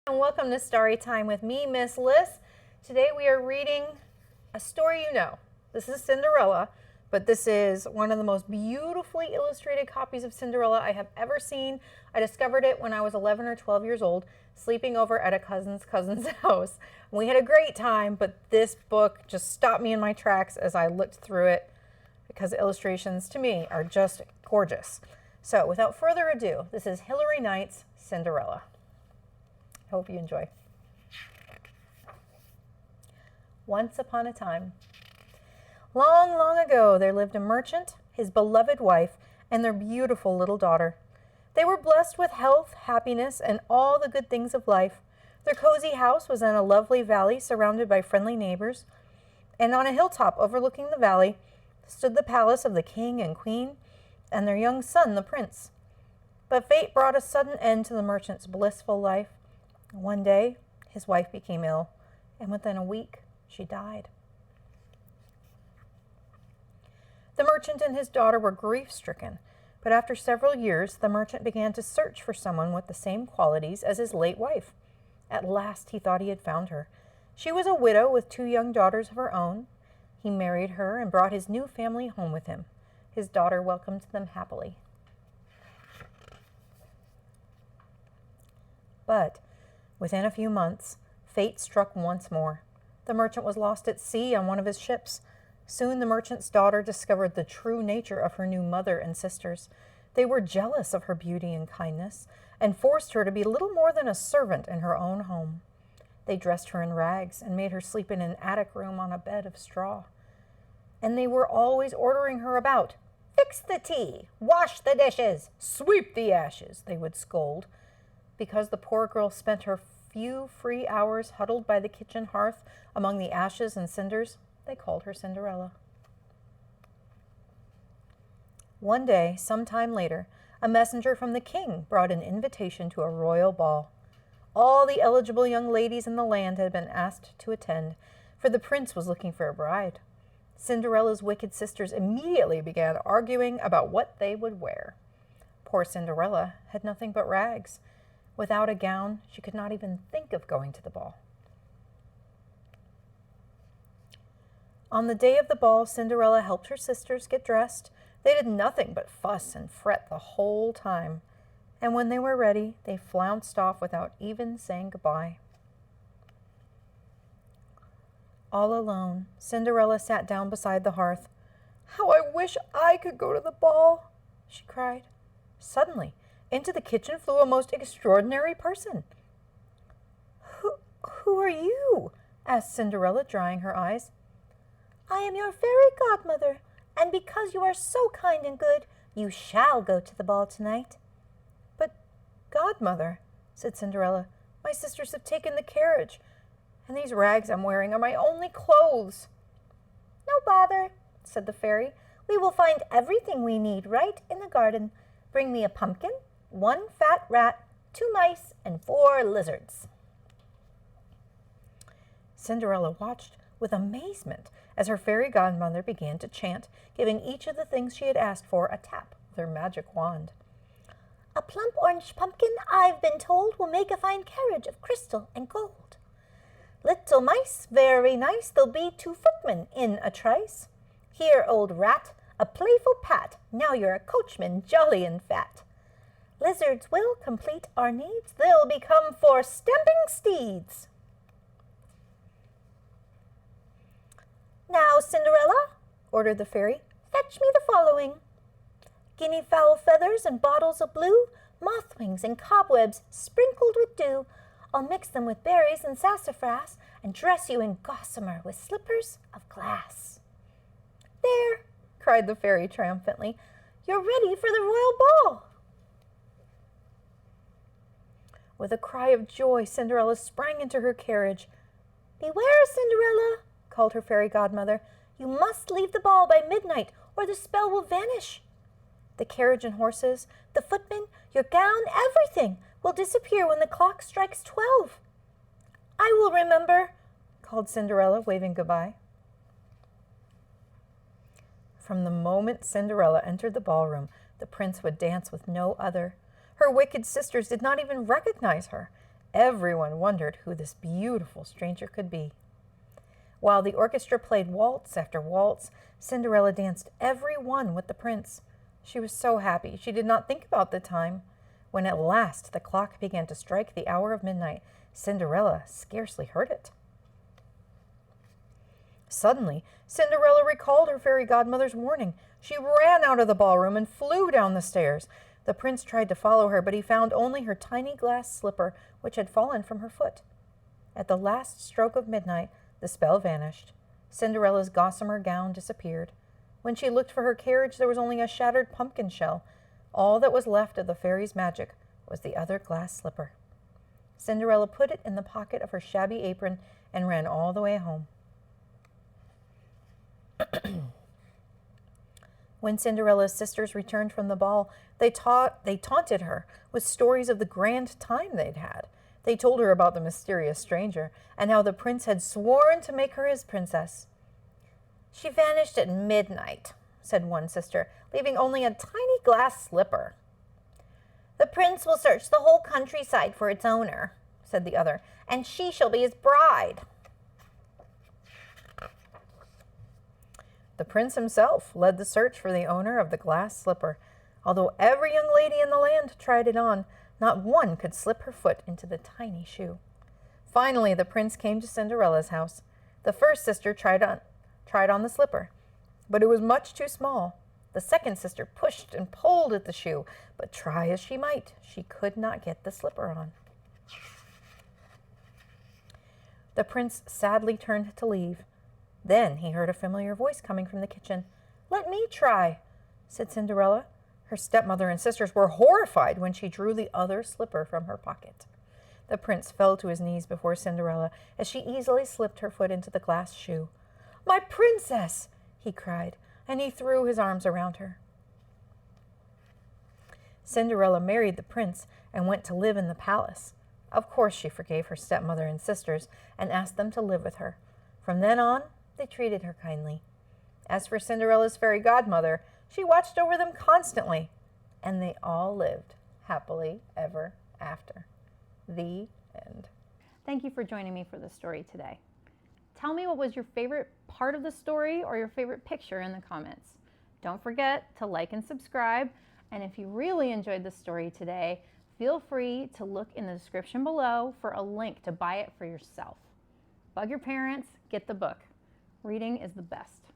And welcome to Story Time with me, Miss Liz. Today we are reading a story you know. This is Cinderella, but this is one of the most beautifully illustrated copies of Cinderella I have ever seen. I discovered it when I was 11 or 12 years old, sleeping over at a cousin's house. We had a great time, but this book just stopped me in my tracks as I looked through it because the illustrations to me are just gorgeous. So without further ado, this is Hilary Knight's Cinderella. Hope you enjoy. Once upon a time, long, long ago, there lived a merchant, his beloved wife, and their beautiful little daughter. They were blessed with health, happiness, and all the good things of life. Their cozy house was in a lovely valley surrounded by friendly neighbors, and on a hilltop overlooking the valley stood the palace of the king and queen and their young son, the prince. But fate brought a sudden end to the merchant's blissful life. One day, his wife became ill, and within a week, she died. The merchant and his daughter were grief-stricken, but after several years, the merchant began to search for someone with the same qualities as his late wife. At last, he thought he had found her. She was a widow with 2 young daughters of her own. He married her and brought his new family home with him. His daughter welcomed them happily. But within a few months, fate struck once more. The merchant was lost at sea on one of his ships. Soon the merchant's daughter discovered the true nature of her new mother and sisters. They were jealous of her beauty and kindness and forced her to be little more than a servant in her own home. They dressed her in rags and made her sleep in an attic room on a bed of straw. And they were always ordering her about. "Fix the tea, wash the dishes, sweep the ashes," they would scold. Because the poor girl spent her few free hours huddled by the kitchen hearth among the ashes and cinders, they called her Cinderella. One day, some time later, a messenger from the king brought an invitation to a royal ball. All the eligible young ladies in the land had been asked to attend, for the prince was looking for a bride. Cinderella's wicked sisters immediately began arguing about what they would wear. Poor Cinderella had nothing but rags. Without a gown, she could not even think of going to the ball. On the day of the ball, Cinderella helped her sisters get dressed. They did nothing but fuss and fret the whole time. And when they were ready, they flounced off without even saying goodbye. All alone, Cinderella sat down beside the hearth. "How I wish I could go to the ball," she cried. Suddenly, into the kitchen flew a most extraordinary person. Who are you?" asked Cinderella, drying her eyes. "I am your fairy godmother, and because you are so kind and good, you shall go to the ball tonight." "But, godmother," said Cinderella, "my sisters have taken the carriage, and these rags I'm wearing are my only clothes." "No bother," said the fairy. "We will find everything we need right in the garden. Bring me a pumpkin, 1 fat rat, 2 mice, and 4 lizards." Cinderella watched with amazement as her fairy godmother began to chant, giving each of the things she had asked for a tap with her magic wand. "A plump orange pumpkin, I've been told, will make a fine carriage of crystal and gold. Little mice, very nice, there'll be 2 footmen in a trice. Here, old rat, a playful pat, now you're a coachman, jolly and fat. Lizards will complete our needs, they'll become 4 stamping steeds." "Now, Cinderella," ordered the fairy, "fetch me the following: guinea fowl feathers and bottles of blue, moth wings and cobwebs sprinkled with dew. I'll mix them with berries and sassafras and dress you in gossamer with slippers of glass." "There," cried the fairy triumphantly, "you're ready for the royal ball." With a cry of joy, Cinderella sprang into her carriage. "Beware, Cinderella," called her fairy godmother. "You must leave the ball by midnight, or the spell will vanish. The carriage and horses, the footmen, your gown, everything will disappear when the clock strikes 12. "I will remember," called Cinderella, waving goodbye. From the moment Cinderella entered the ballroom, the prince would dance with no other. Her wicked sisters did not even recognize her. Everyone wondered who this beautiful stranger could be. While the orchestra played waltz after waltz, Cinderella danced every one with the prince. She was so happy she did not think about the time. When at last the clock began to strike the hour of midnight, Cinderella scarcely heard it. Suddenly, Cinderella recalled her fairy godmother's warning. She ran out of the ballroom and flew down the stairs. The prince tried to follow her, but he found only her tiny glass slipper, which had fallen from her foot. At the last stroke of midnight, the spell vanished. Cinderella's gossamer gown disappeared. When she looked for her carriage, there was only a shattered pumpkin shell. All that was left of the fairy's magic was the other glass slipper. Cinderella put it in the pocket of her shabby apron and ran all the way home. When Cinderella's sisters returned from the ball, they taunted her with stories of the grand time they'd had. They told her about the mysterious stranger and how the prince had sworn to make her his princess. "She vanished at midnight," said one sister, leaving only a tiny glass slipper. "The prince will search the whole countryside for its owner," said the other, "and she shall be his bride." The prince himself led the search for the owner of the glass slipper. Although every young lady in the land tried it on, not one could slip her foot into the tiny shoe. Finally, the prince came to Cinderella's house. The first sister tried on the slipper, but it was much too small. The second sister pushed and pulled at the shoe, but try as she might, she could not get the slipper on. The prince sadly turned to leave. Then he heard a familiar voice coming from the kitchen. "Let me try," said Cinderella. Her stepmother and sisters were horrified when she drew the other slipper from her pocket. The prince fell to his knees before Cinderella as she easily slipped her foot into the glass shoe. "My princess!" he cried, and he threw his arms around her. Cinderella married the prince and went to live in the palace. Of course she forgave her stepmother and sisters and asked them to live with her. From then on, they treated her kindly. As for Cinderella's fairy godmother, she watched over them constantly, and they all lived happily ever after. The end. Thank you for joining me for this story today. Tell me what was your favorite part of the story or your favorite picture in the comments. Don't forget to like and subscribe, and if you really enjoyed the story today, feel free to look in the description below for a link to buy it for yourself. Bug your parents, get the book. Reading is the best.